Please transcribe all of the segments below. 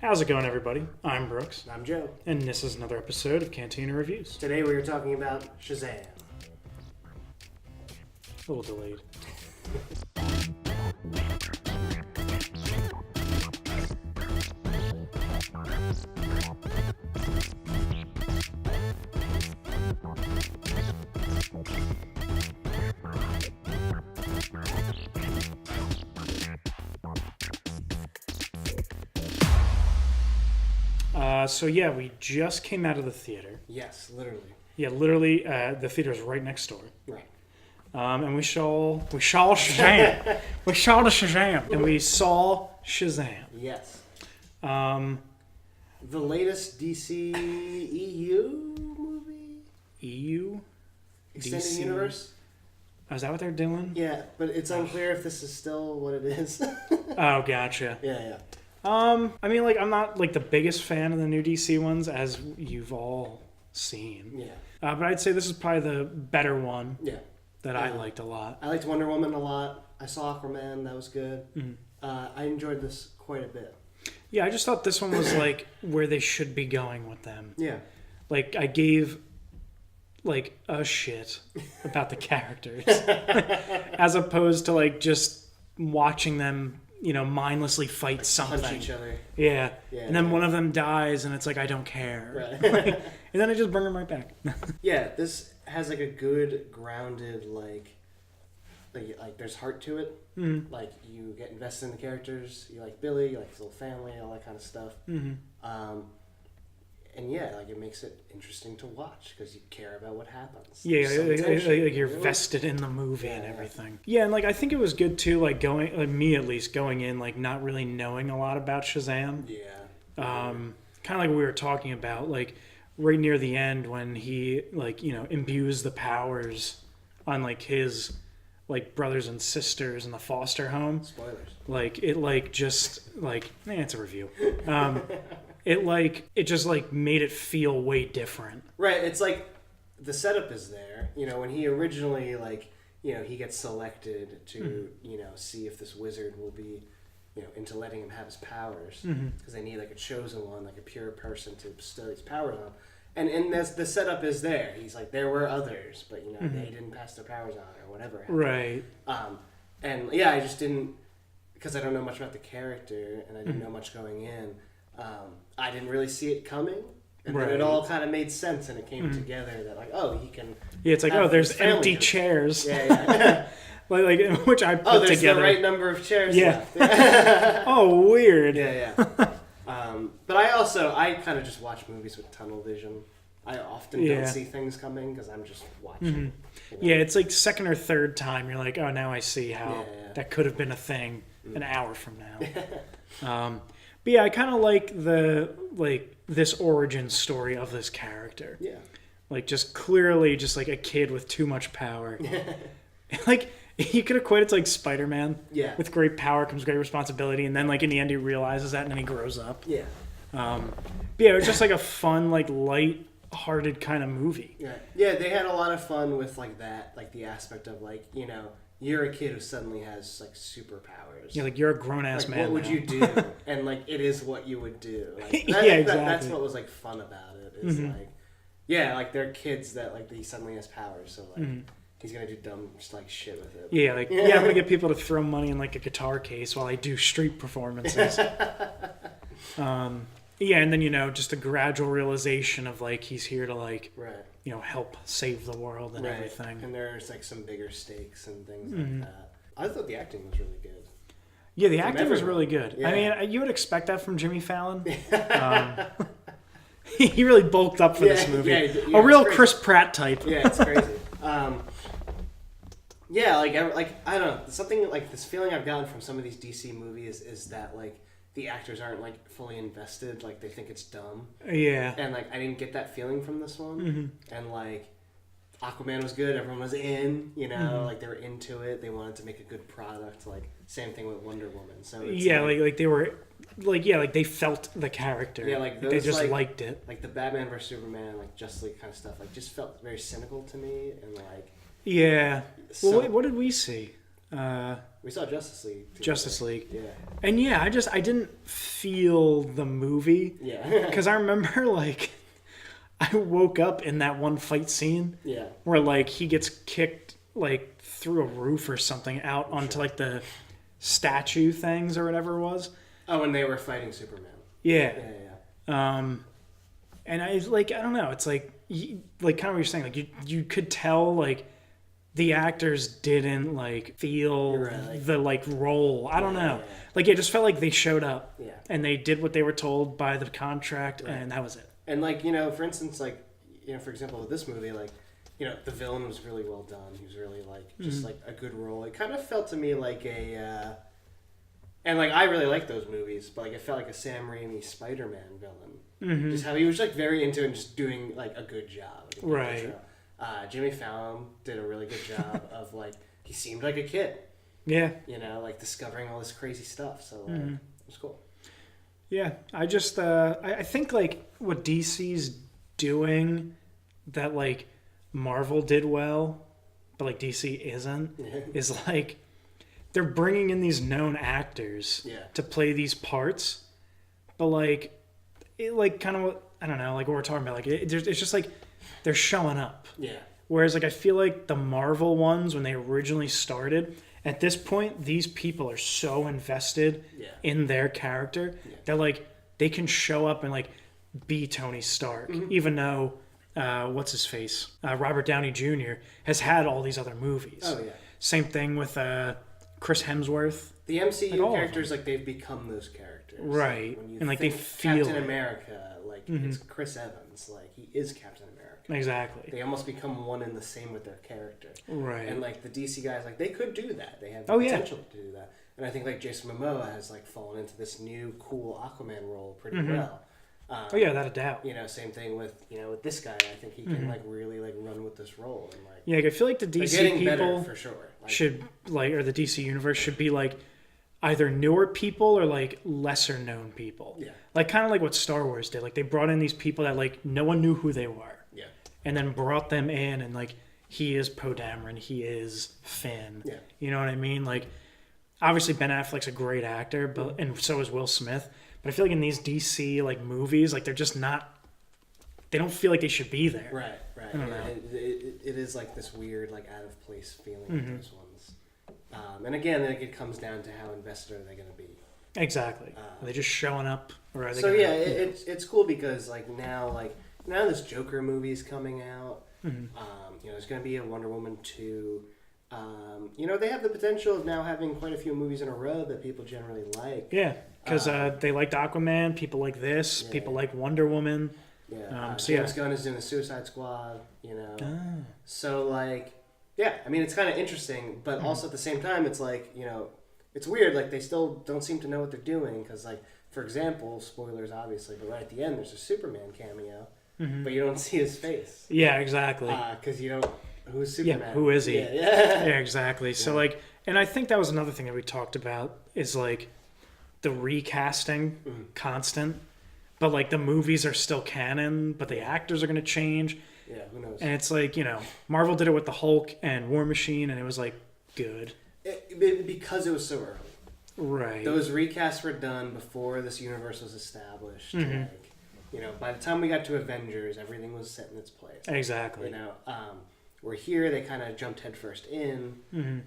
How's it going, everybody? I'm Brooks, I'm Joe. and this is another episode of Cantina Reviews. Today we are talking about Shazam. A little delayed. We just came out of the theater. Yes, literally. Yeah, literally, the theater's right next door. Right. And we saw Shazam. We saw the Shazam, and we saw Shazam. Yes. Um, The latest DC EU movie? EU? Extended DC? Universe? Oh, is that what they're doing? Yeah, but it's unclear if this is still what it is. Oh, gotcha. Yeah. I mean, I'm not, the biggest fan of the new DC ones, as you've all seen. Yeah. But I'd say this is probably the better one. Yeah. That I liked a lot. I liked Wonder Woman a lot. I saw Aquaman. That was good. Mm-hmm. I enjoyed this quite a bit. Yeah, I just thought this one was, where they should be going with them. Yeah. I gave, a shit about the characters. As opposed to, just watching them, mindlessly fight something. Punch each other. Yeah. And then one of them dies, and it's I don't care. Right. And then I just bring them right back. Yeah, this has a good grounded there's heart to it. Mm-hmm. You get invested in the characters. You like Billy, you like his little family, all that kind of stuff. Mm-hmm. And yeah, it makes it interesting to watch because you care about what happens. Yeah, There's you're vested in the movie and everything. Yeah, and I think it was good too. Me at least going in not really knowing a lot about Shazam. Yeah. Kind of like we were talking about right near the end when he imbues the powers on his brothers and sisters in the foster home. Spoilers. It's a review. It just made it feel way different. Right. It's the setup is there. When he originally he gets selected to see if this wizard will be into letting him have his powers because they need a chosen one, a pure person to bestow these powers on. And the setup is there. He's there were others, but they didn't pass their powers on or whatever happened. Right. And yeah, I just didn't, because I don't know much about the character and I didn't know much going in. I didn't really see it coming, and then it all kind of made sense, and it came together that he can. Yeah, it's there's empty chairs. Yeah. Which I put there's together. The right number of chairs. Yeah. Left. Oh, weird. Yeah. But I kind of just watch movies with tunnel vision. I often don't see things coming because I'm just watching. Mm-hmm. Yeah, it's second or third time you're oh, now I see how that could have been a thing an hour from now. But yeah, I kind of like this origin story of this character. Yeah. Just clearly just a kid with too much power. You could equate it to Spider-Man. Yeah. With great power comes great responsibility, and then in the end he realizes that, and then he grows up. Yeah. But yeah, it was just a fun, light-hearted kind of movie. Yeah. Yeah, they had a lot of fun with that, the aspect of you're a kid who suddenly has superpowers. Yeah, you're a grown-ass man. What would now. you do? And it is what you would do. Exactly. That's what was fun about it. Is they're kids that he suddenly has powers, so he's gonna do dumb shit with it. Yeah, I'm gonna get people to throw money in a guitar case while I do street performances. Yeah, and then just a gradual realization of he's here to right. Help save the world and everything. And there's some bigger stakes and things like that. I thought the acting was really good. Yeah, the acting was really good. Yeah. I mean, you would expect that from Jimmy Fallon. He really bulked up for this movie. Yeah, a real Chris Pratt type. Yeah, it's crazy. Yeah, I don't know, something this feeling I've gotten from some of these DC movies is that the actors aren't fully invested, they think it's dumb. Yeah. And I didn't get that feeling from this one. And Aquaman was good, everyone was in, they were into it, they wanted to make a good product. Same thing with Wonder Woman. So it's they were they felt the character. Yeah, those, they just liked it. The Batman vs Superman, Justice League kind of stuff, just felt very cynical to me and Yeah. So, well, what did we see? We saw Justice League. Together. Justice League. Yeah. And yeah, I didn't feel the movie. Yeah. Because I remember, like, I woke up in that one fight scene. Yeah. Where, like, he gets kicked, like, through a roof or something out onto, like, the statue things or whatever it was. Oh, when they were fighting Superman. Yeah. Yeah. And I don't know. It's like kind of what you're saying. Like you could tell like the actors didn't like feel the like role. I don't know. Yeah. Like it just felt like they showed up and they did what they were told by the contract, and that was it. And like, you know, for instance, like, you know, for example, with this movie, like, you know, the villain was really well done. He was really like just like a good role. It kind of felt to me like a and like I really like those movies, but like it felt like a Sam Raimi Spider-Man villain. Mm-hmm. Just how he was like very into it and just doing like a good job. Like, right. Jimmy Fallon did a really good job of like he seemed like a kid. Yeah. You know, like discovering all this crazy stuff. So like it was cool. Yeah, I just I think like what DC's doing that like Marvel did well, but like DC isn't, is like they're bringing in these known actors to play these parts, but like it like kind of I don't know like what we're talking about like it's just like they're showing up. Yeah. Whereas like I feel like the Marvel ones when they originally started, at this point these people are so invested in their character that like they can show up and like be Tony Stark, even though what's his face Robert Downey Jr. has had all these other movies. Oh yeah. Same thing with Chris Hemsworth. The MCU characters, like, they've become those characters. Right. Like, when you and, like, think they feel Captain America, like, it's Chris Evans. Like, he is Captain America. Exactly. They almost become one and the same with their character. Right. And, like, the DC guys, like, they could do that. They have the potential to do that. And I think, like, Jason Momoa has, like, fallen into this new, cool Aquaman role pretty well. Without a doubt. You know, same thing with, you know, with this guy. I think he can, like, really, like, run with this role. And, like, yeah, like, I feel like the DC people for sure. Like, should, like, or the DC universe should be, like, either newer people or like lesser known people. Yeah. Like kind of like what Star Wars did. Like they brought in these people that like no one knew who they were. Yeah. And then brought them in and like he is Poe Dameron, he is Finn. Yeah. You know what I mean? Like obviously Ben Affleck's a great actor, but and so is Will Smith. But I feel like in these DC like movies, like they're just not. They don't feel like they should be there. Right. Right. I don't know. It is like this weird like out of place feeling with those ones. And again, like, it comes down to how invested are they going to be. Exactly. Are they just showing up, or are they? So gonna, it's cool because like now this Joker movie is coming out. You know, there's going to be a Wonder Woman 2. You know, they have the potential of now having quite a few movies in a row that people generally like. Yeah, because they liked Aquaman. People like this. People like Wonder Woman. Yeah. James Gunn is doing the Suicide Squad. You know. So like. Yeah, I mean, it's kind of interesting, but also at the same time, it's like, you know, it's weird. Like, they still don't seem to know what they're doing because, like, for example, spoilers, obviously, but right at the end, there's a Superman cameo, but you don't see his face. Yeah, exactly. Because you don't... Who's Superman? Yeah, who is he? Yeah, exactly. Yeah. So, like, and I think that was another thing that we talked about is, like, the recasting constant, but, like, the movies are still canon, but the actors are going to change. Yeah, who knows? And it's like, you know, Marvel did it with the Hulk and War Machine, and it was like good. Because it was so early. Right. Those recasts were done before this universe was established. Like, you know, by the time we got to Avengers, everything was set in its place. Exactly. You know, we're here, they kind of jumped headfirst in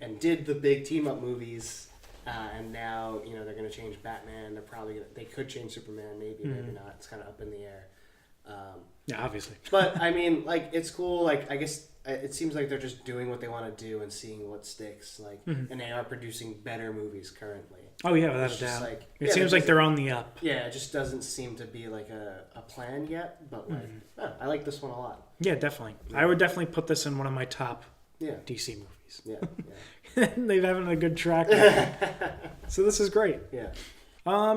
and did the big team-up movies. And now, you know, they're going to change Batman. They're probably going to... They could change Superman, maybe, maybe not. It's kind of up in the air. Yeah, obviously. But I mean, like, it's cool. Like, I guess it seems like they're just doing what they want to do and seeing what sticks. Like, and they are producing better movies currently. Oh yeah, without a doubt. Like, it seems like they're on the up. Yeah, it just doesn't seem to be like a plan yet. But like, I like this one a lot. Yeah, definitely. Yeah. I would definitely put this in one of my top DC movies. Yeah. They've having a good track record. So this is great. Yeah.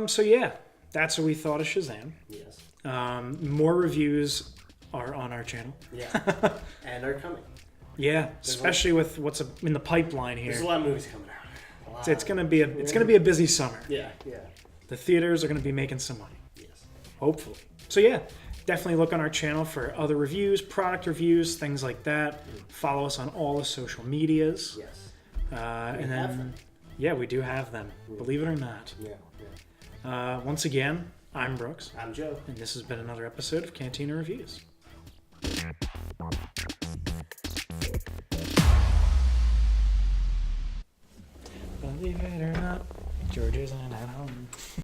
So yeah, that's what we thought of Shazam. Yes. More reviews are on our channel. Yeah, and are coming. Yeah, especially with what's in the pipeline here. There's a lot of movies coming out. It's gonna be a busy summer. Yeah. The theaters are gonna be making some money. Yes. Hopefully. So yeah, definitely look on our channel for other reviews, product reviews, things like that. Follow us on all the social medias. Yes. And then Yeah, we do have them. Believe it or not. Yeah. Once again, I'm Brooks. I'm Joe. And this has been another episode of Cantina Reviews. Believe it or not, George isn't at home.